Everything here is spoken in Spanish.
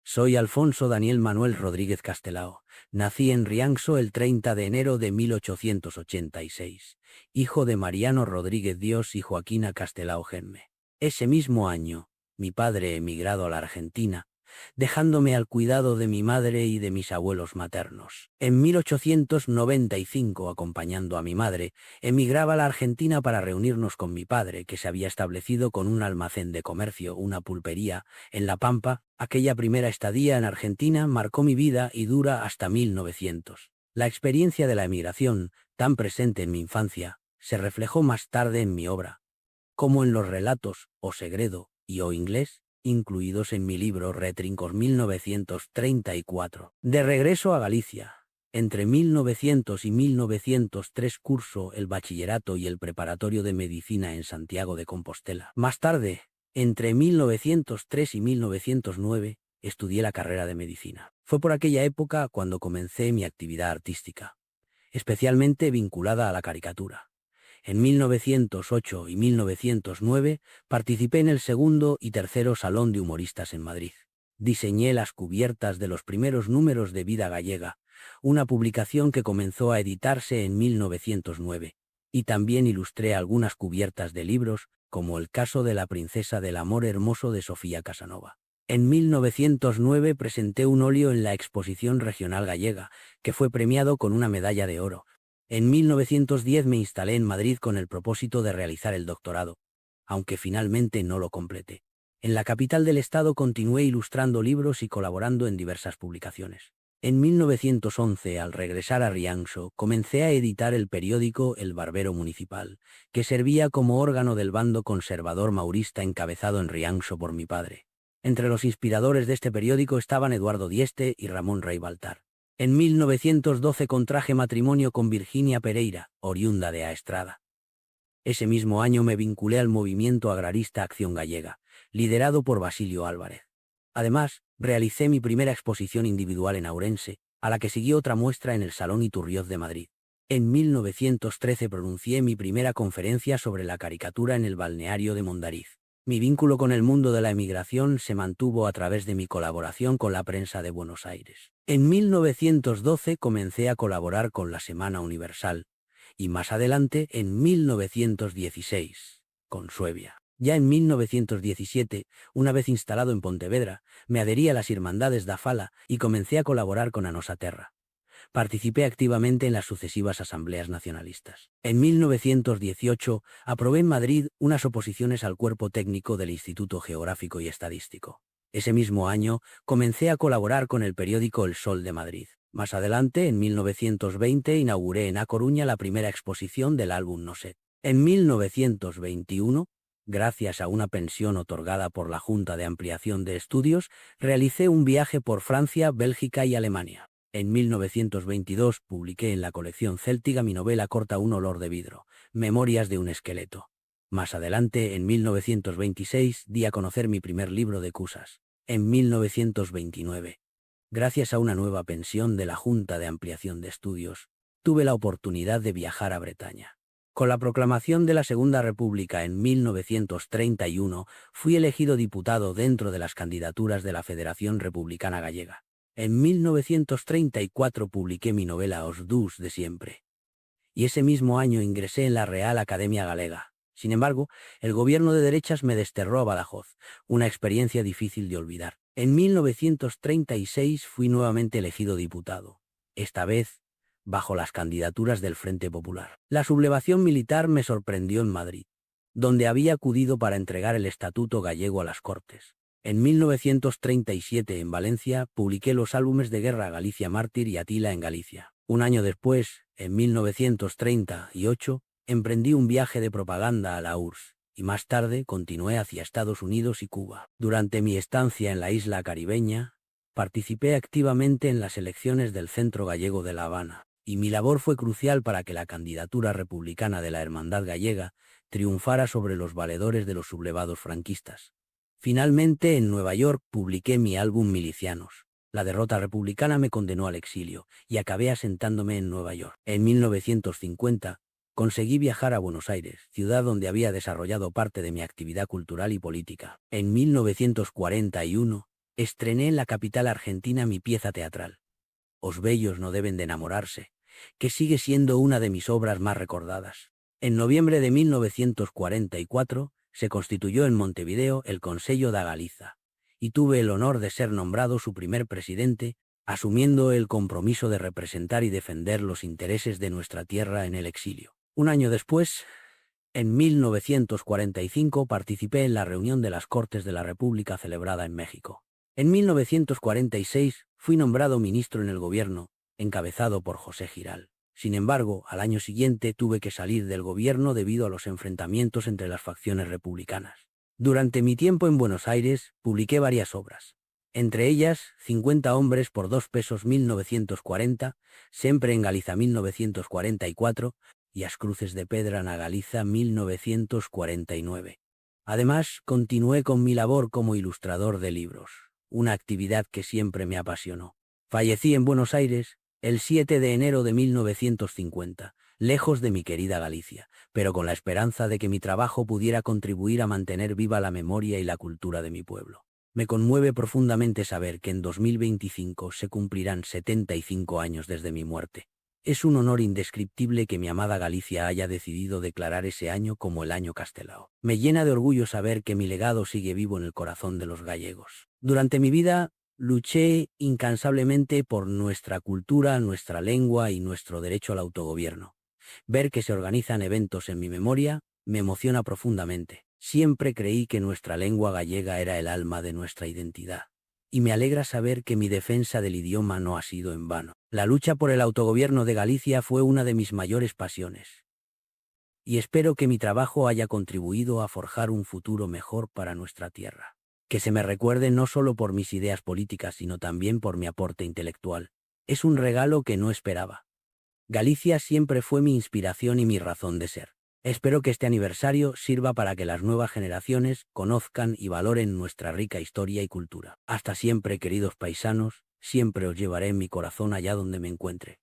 Soy Alfonso Daniel Manuel Rodríguez Castelao. Nací en Rianxo el 30 de enero de 1886, hijo de Mariano Rodríguez Dios y Joaquina Castelao Genme. Ese mismo año, mi padre emigrado a la Argentina, dejándome al cuidado de mi madre y de mis abuelos maternos. En 1895, acompañando a mi madre, emigraba a la Argentina para reunirnos con mi padre, que se había establecido con un almacén de comercio, una pulpería, en La Pampa. Aquella primera estadía en Argentina marcó mi vida y dura hasta 1900. La experiencia de la emigración, tan presente en mi infancia, se reflejó más tarde en mi obra, como en los relatos O Segredo y O Inglés, incluidos en mi libro Retrincos 1934. De regreso a Galicia. Entre 1900 y 1903 curso el bachillerato y el preparatorio de medicina en Santiago de Compostela. Más tarde, entre 1903 y 1909, estudié la carrera de medicina. Fue por aquella época cuando comencé mi actividad artística, especialmente vinculada a la caricatura. En 1908 y 1909 participé en el segundo y tercero Salón de Humoristas en Madrid. Diseñé las cubiertas de los primeros números de Vida Gallega, una publicación que comenzó a editarse en 1909, y también ilustré algunas cubiertas de libros, como El caso de la princesa del amor hermoso de Sofía Casanova. En 1909 presenté un óleo en la Exposición Regional Gallega, que fue premiado con una medalla de oro. En 1910 me instalé en Madrid con el propósito de realizar el doctorado, aunque finalmente no lo completé. En la capital del estado continué ilustrando libros y colaborando en diversas publicaciones. En 1911, al regresar a Rianxo, comencé a editar el periódico El Barbero Municipal, que servía como órgano del bando conservador maurista encabezado en Rianxo por mi padre. Entre los inspiradores de este periódico estaban Eduardo Dieste y Ramón Rey Baltar. En 1912 contraje matrimonio con Virginia Pereira, oriunda de Aestrada. Ese mismo año me vinculé al movimiento agrarista Acción Gallega, liderado por Basilio Álvarez. Además, realicé mi primera exposición individual en Ourense, a la que siguió otra muestra en el Salón Iturrioz de Madrid. En 1913 pronuncié mi primera conferencia sobre la caricatura en el balneario de Mondariz. Mi vínculo con el mundo de la emigración se mantuvo a través de mi colaboración con la prensa de Buenos Aires. En 1912 comencé a colaborar con la Semana Universal, y más adelante, en 1916, con Suevia. Ya en 1917, una vez instalado en Pontevedra, me adherí a las Irmandades da Fala y comencé a colaborar con Anosa Terra. Participé activamente en las sucesivas asambleas nacionalistas. En 1918 aprobé en Madrid unas oposiciones al cuerpo técnico del Instituto Geográfico y Estadístico. Ese mismo año comencé a colaborar con el periódico El Sol de Madrid. Más adelante, en 1920, inauguré en A Coruña la primera exposición del álbum No Sé. En 1921, gracias a una pensión otorgada por la Junta de Ampliación de Estudios, realicé un viaje por Francia, Bélgica y Alemania. En 1922 publiqué en la colección Céltiga mi novela corta Un olor de vidro, Memorias de un esqueleto. Más adelante, en 1926, di a conocer mi primer libro de cusas. En 1929, gracias a una nueva pensión de la Junta de Ampliación de Estudios, tuve la oportunidad de viajar a Bretaña. Con la proclamación de la Segunda República en 1931, fui elegido diputado dentro de las candidaturas de la Federación Republicana Gallega. En 1934 publiqué mi novela Os Dus de siempre, y ese mismo año ingresé en la Real Academia Galega. Sin embargo, el gobierno de derechas me desterró a Badajoz, una experiencia difícil de olvidar. En 1936 fui nuevamente elegido diputado, esta vez bajo las candidaturas del Frente Popular. La sublevación militar me sorprendió en Madrid, donde había acudido para entregar el Estatuto Gallego a las Cortes. En 1937, en Valencia, publiqué los álbumes de guerra Galicia Mártir y Atila en Galicia. Un año después, en 1938, emprendí un viaje de propaganda a la URSS, y más tarde continué hacia Estados Unidos y Cuba. Durante mi estancia en la isla caribeña, participé activamente en las elecciones del Centro Gallego de La Habana, y mi labor fue crucial para que la candidatura republicana de la Hermandad Gallega triunfara sobre los valedores de los sublevados franquistas. Finalmente, en Nueva York, publiqué mi álbum Milicianos. La derrota republicana me condenó al exilio, y acabé asentándome en Nueva York. En 1950, conseguí viajar a Buenos Aires, ciudad donde había desarrollado parte de mi actividad cultural y política. En 1941, estrené en la capital argentina mi pieza teatral, Os bellos no deben de enamorarse, que sigue siendo una de mis obras más recordadas. En noviembre de 1944 se constituyó en Montevideo el Consello da Galiza, y tuve el honor de ser nombrado su primer presidente, asumiendo el compromiso de representar y defender los intereses de nuestra tierra en el exilio. Un año después, en 1945, participé en la reunión de las Cortes de la República celebrada en México. En 1946 fui nombrado ministro en el gobierno, encabezado por José Giral. Sin embargo, al año siguiente tuve que salir del gobierno debido a los enfrentamientos entre las facciones republicanas. Durante mi tiempo en Buenos Aires, publiqué varias obras. Entre ellas, 50 hombres por 2 pesos 1940, Sempre en Galiza 1944 y As cruces de pedra na Galiza 1949. Además, continué con mi labor como ilustrador de libros, una actividad que siempre me apasionó. Fallecí en Buenos Aires el 7 de enero de 1950, lejos de mi querida Galicia, pero con la esperanza de que mi trabajo pudiera contribuir a mantener viva la memoria y la cultura de mi pueblo. Me conmueve profundamente saber que en 2025 se cumplirán 75 años desde mi muerte. Es un honor indescriptible que mi amada Galicia haya decidido declarar ese año como el Año Castelao. Me llena de orgullo saber que mi legado sigue vivo en el corazón de los gallegos. Durante mi vida, luché incansablemente por nuestra cultura, nuestra lengua y nuestro derecho al autogobierno. Ver que se organizan eventos en mi memoria me emociona profundamente. Siempre creí que nuestra lengua gallega era el alma de nuestra identidad. Y me alegra saber que mi defensa del idioma no ha sido en vano. La lucha por el autogobierno de Galicia fue una de mis mayores pasiones. Y espero que mi trabajo haya contribuido a forjar un futuro mejor para nuestra tierra. Que se me recuerde no solo por mis ideas políticas, sino también por mi aporte intelectual. Es un regalo que no esperaba. Galicia siempre fue mi inspiración y mi razón de ser. Espero que este aniversario sirva para que las nuevas generaciones conozcan y valoren nuestra rica historia y cultura. Hasta siempre, queridos paisanos, siempre os llevaré en mi corazón allá donde me encuentre.